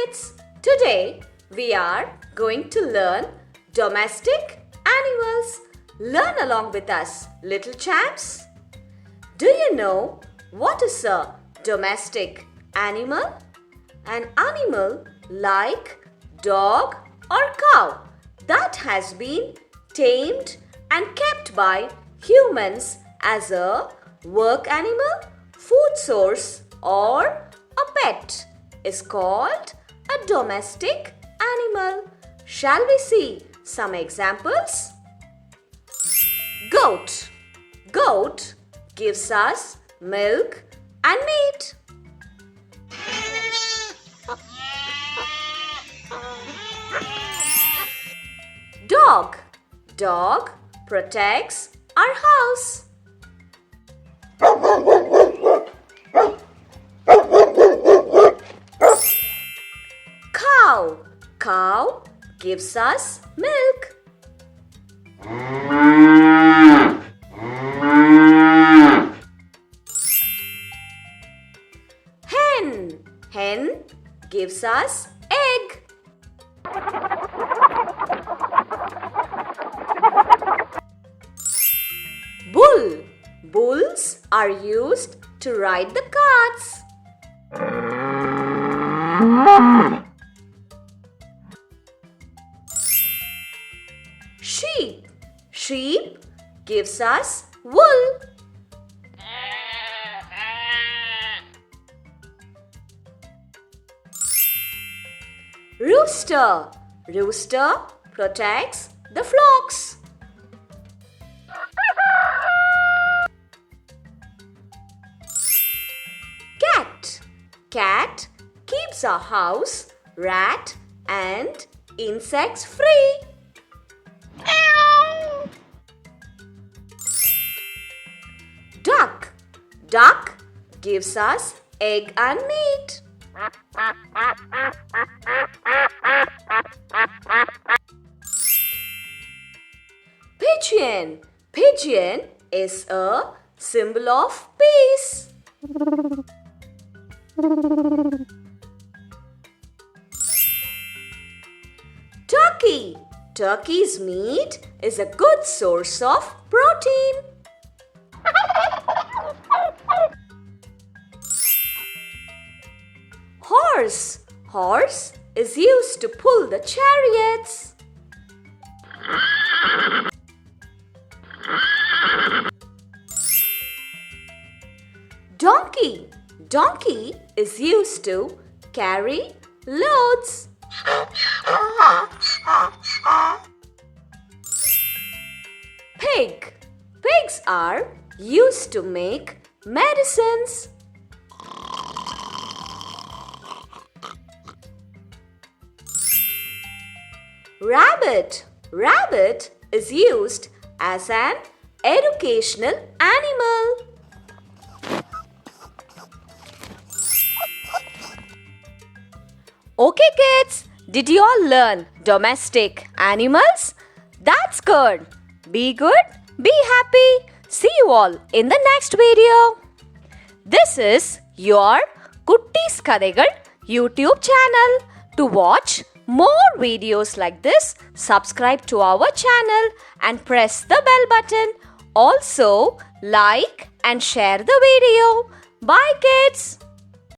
kids! Today we are going to learn domestic animals. Learn along with us, little champs. Do you know what is a domestic animal? An animal like dog or cow that has been tamed and kept by humans as a work animal, food source or a pet is called a domestic animal. Shall we see some examples? Goat. Goat gives us milk and meat. Dog. Dog protects our house. Cow. Cow gives us milk. Hen. Hen gives us egg. Bull. Bulls are used to ride the carts. Sheep. Sheep gives us wool. Rooster. Rooster protects the flocks. Cat. Cat keeps our house, rat and insects free. Duck. Duck gives us egg and meat. Pigeon. Pigeon is a symbol of peace. Turkey. Turkey's meat is a good source of protein. Horse. Horse is used to pull the chariots. Donkey. Donkey is used to carry loads. Pig. Pigs are used to make medicines. Rabbit. Rabbit is used as an educational animal. Okay kids, did you all learn domestic animals? That's good. Be good, be happy. See you all in the next video. This is your Kutties Kathaigal YouTube channel. To watch more videos like this, subscribe to our channel and press the bell button. Also, like and share the video. Bye kids.